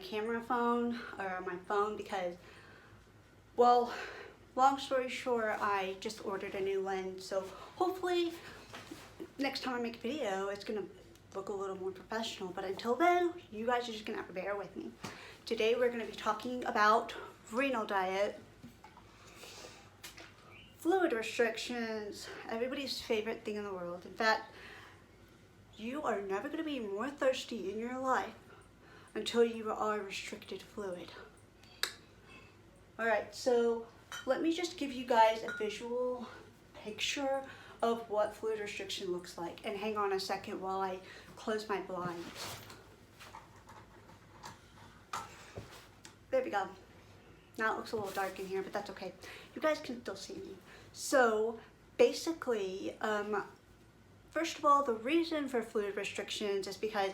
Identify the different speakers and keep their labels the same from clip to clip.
Speaker 1: camera phone or on my phone because, well, long story short, I just ordered a new lens. So hopefully next time I make a video, it's gonna look a little more professional. But until then, you guys are just gonna have to bear with me. Today we're gonna be talking about renal diet, fluid restrictions, everybody's favorite thing in the world. In fact, you are never gonna be more thirsty in your life until you are restricted fluid. All right, so let me just give you guys a visual picture of what fluid restriction looks like. And hang on a second while I close my blinds. There we go. Now it looks a little dark in here, but that's okay. You guys can still see me. So basically, first of all, the reason for fluid restrictions is because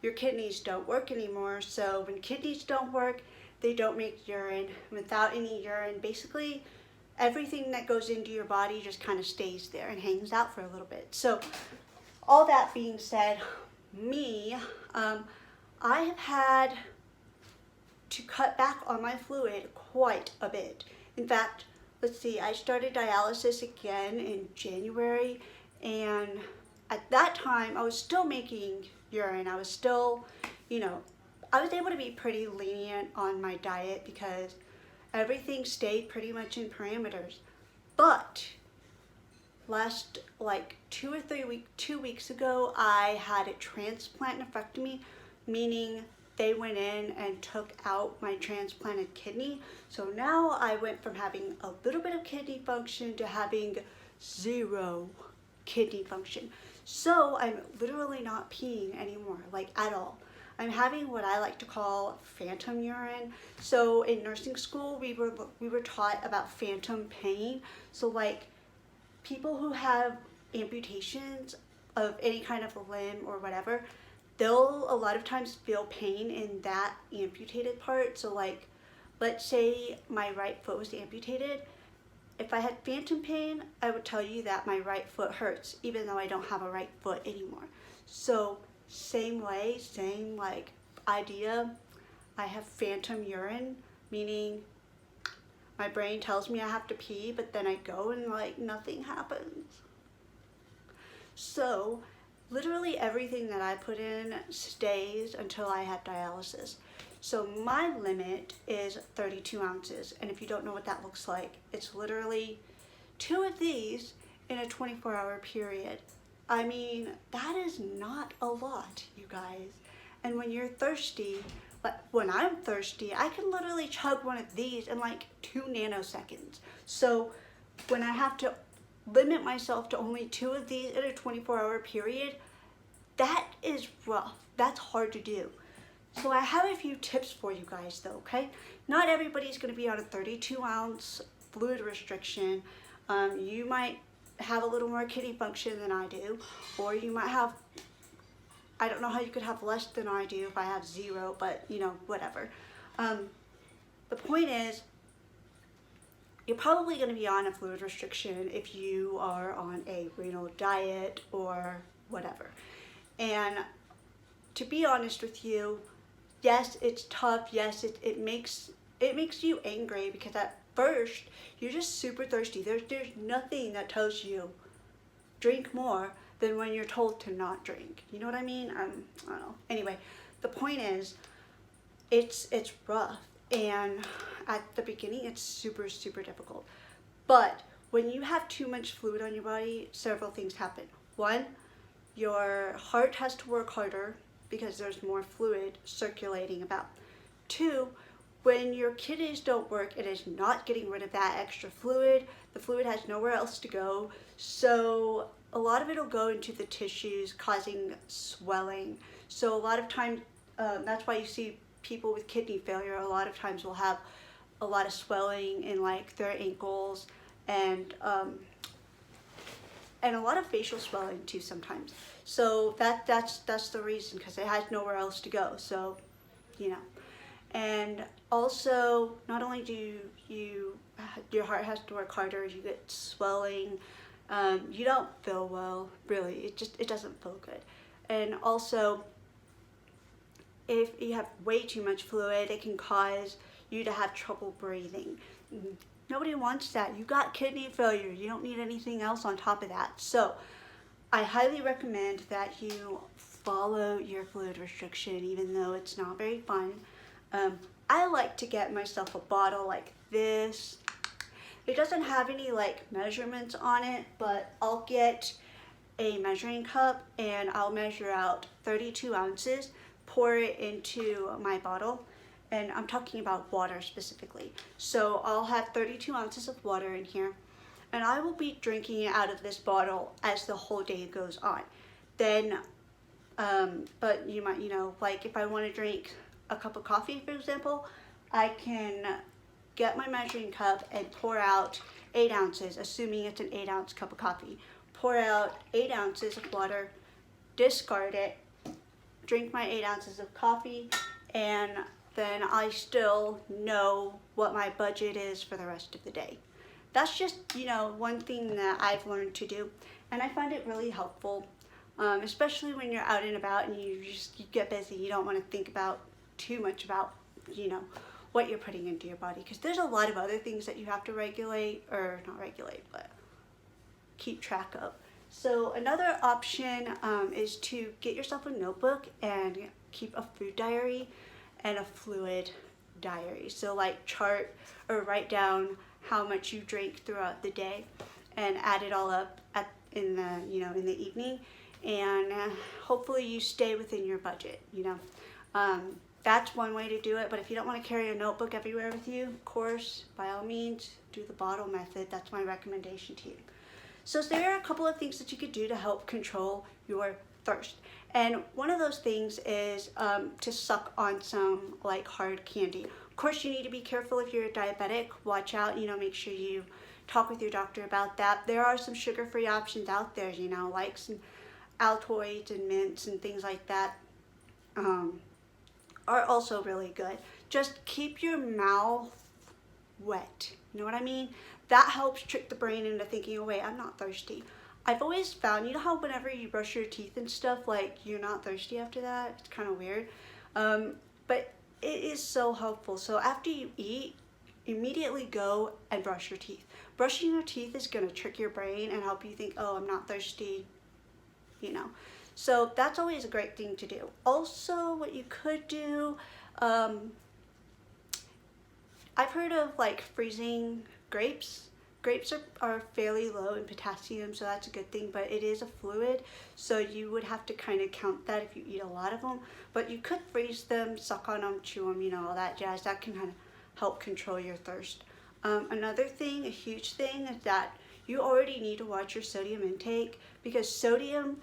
Speaker 1: your kidneys don't work anymore. So when kidneys don't work, they don't make urine. Without any urine, basically everything that goes into your body just kind of stays there and hangs out for a little bit. So all that being said, I have had to cut back on my fluid quite a bit. In fact, let's see, I started dialysis again in January, and at that time I was still making urine. I was still, I was able to be pretty lenient on my diet because everything stayed pretty much in parameters. But last like 2 weeks ago, I had a transplant nephrectomy, meaning they went in and took out my transplanted kidney. So now I went from having a little bit of kidney function to having 0 kidney function. So I'm literally not peeing anymore, like at all. I'm having what I like to call phantom urine. So in nursing school, we were taught about phantom pain. So like people who have amputations of any kind of a limb or whatever, they'll a lot of times feel pain in that amputated part. So like, let's say my right foot was amputated. If I had phantom pain, I would tell you that my right foot hurts, even though I don't have a right foot anymore. So same way, same like idea. I have phantom urine, meaning my brain tells me I have to pee, but then I go and like nothing happens. So literally everything that I put in stays until I have dialysis. So my limit is 32 ounces. And if you don't know what that looks like, it's literally 2 of these in a 24-hour period. I mean, that is not a lot, you guys. And when you're thirsty, like when I'm thirsty, I can literally chug one of these in like 2 nanoseconds. So when I have to limit myself to only 2 of these in a 24-hour period, that is rough. That's hard to do. So I have a few tips for you guys though, okay? Not everybody's gonna be on a 32-ounce fluid restriction. You might have a little more kidney function than I do, or you might have, I don't know how you could have less than I do if I have 0, but whatever. The point is, you're probably going to be on a fluid restriction if you are on a renal diet or whatever. And to be honest with you, yes, it's tough. Yes, it makes you angry because at first you're just super thirsty. There's nothing that tells you drink more than when you're told to not drink. You know what I mean? I don't know. Anyway, the point is, it's rough, and at the beginning it's super, super difficult. But when you have too much fluid on your body, several things happen. 1, your heart has to work harder because there's more fluid circulating about. 2, when your kidneys don't work, it is not getting rid of that extra fluid. The fluid has nowhere else to go. So a lot of it will go into the tissues, causing swelling. So a lot of times, that's why you see people with kidney failure a lot of times will have a lot of swelling in like their ankles and a lot of facial swelling too sometimes. So that's the reason, because it has nowhere else to go. So, and also not only do your heart has to work harder, you get swelling, you don't feel well, really. It doesn't feel good. And also if you have way too much fluid, it can cause you to have trouble breathing. Nobody wants that. You got kidney failure. You don't need anything else on top of that. So I highly recommend that you follow your fluid restriction, even though it's not very fun. I like to get myself a bottle like this. It doesn't have any like measurements on it, but I'll get a measuring cup and I'll measure out 32 ounces, pour it into my bottle, and I'm talking about water specifically. So I'll have 32 ounces of water in here, and I will be drinking out of this bottle as the whole day goes on. Then, but you might, like if I want to drink a cup of coffee, for example, I can get my measuring cup and pour out 8 ounces, assuming it's an 8-ounce cup of coffee. Pour out 8 ounces of water, discard it, drink my 8 ounces of coffee, and then I still know what my budget is for the rest of the day. That's just, one thing that I've learned to do, and I find it really helpful, especially when you're out and about and you get busy. You don't want to think about too much about, what you're putting into your body, because there's a lot of other things that you have to regulate, or not regulate, but keep track of. So another option is to get yourself a notebook and keep a food diary and a fluid diary. So like chart or write down how much you drink throughout the day and add it all up in the evening, and hopefully you stay within your budget. That's one way to do it, but if you don't want to carry a notebook everywhere with you, of course, by all means, do the bottle method. That's my recommendation to you. So there are a couple of things that you could do to help control your thirst. And one of those things is to suck on some like hard candy. Of course, you need to be careful if you're a diabetic. Watch out, make sure you talk with your doctor about that. There are some sugar-free options out there, like some Altoids and mints and things like that. Are also really good. Just keep your mouth wet. You know what I mean? That helps trick the brain into thinking, oh wait, I'm not thirsty. I've always found, how whenever you brush your teeth and stuff, like you're not thirsty after that? It's kind of weird. But it is so helpful. So after you eat, immediately go and brush your teeth. Brushing your teeth is going to trick your brain and help you think, oh, I'm not thirsty, So that's always a great thing to do. Also, what you could do, I've heard of like freezing grapes. Grapes are fairly low in potassium, so that's a good thing, but it is a fluid, so you would have to kind of count that if you eat a lot of them. But you could freeze them, suck on them, chew them, all that jazz. That can kind of help control your thirst. Another thing, a huge thing, is that you already need to watch your sodium intake, because sodium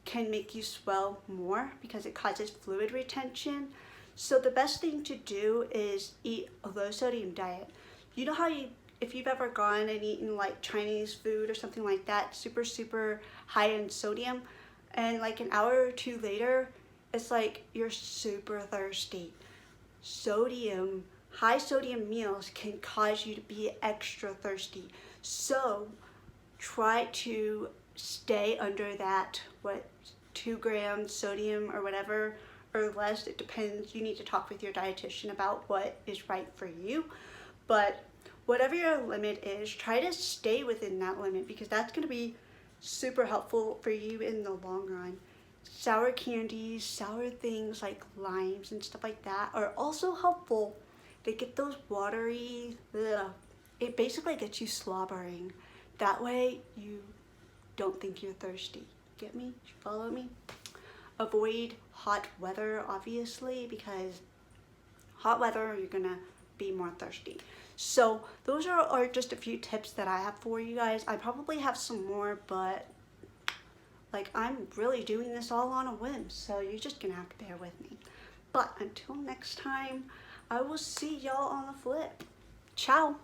Speaker 1: can make you swell more because it causes fluid retention. So the best thing to do is eat a low sodium diet. You know how if you've ever gone and eaten like Chinese food or something like that, super high in sodium, and like an hour or two later, it's like you're super thirsty. High sodium meals can cause you to be extra thirsty. So try to stay under that, 2 grams sodium or whatever, or less. It depends. You need to talk with your dietitian about what is right for you. But whatever your limit is, try to stay within that limit, because that's going to be super helpful for you in the long run. Sour candies, sour things like limes and stuff like that are also helpful. They get those watery, it basically gets you slobbering. That way you don't think you're thirsty. Get me? Follow me? Avoid hot weather, obviously, because hot weather, you're gonna be more thirsty. So those are just a few tips that I have for you guys. I probably have some more, but like I'm really doing this all on a whim, so you're just gonna have to bear with me. But until next time, I will see y'all on the flip. Ciao.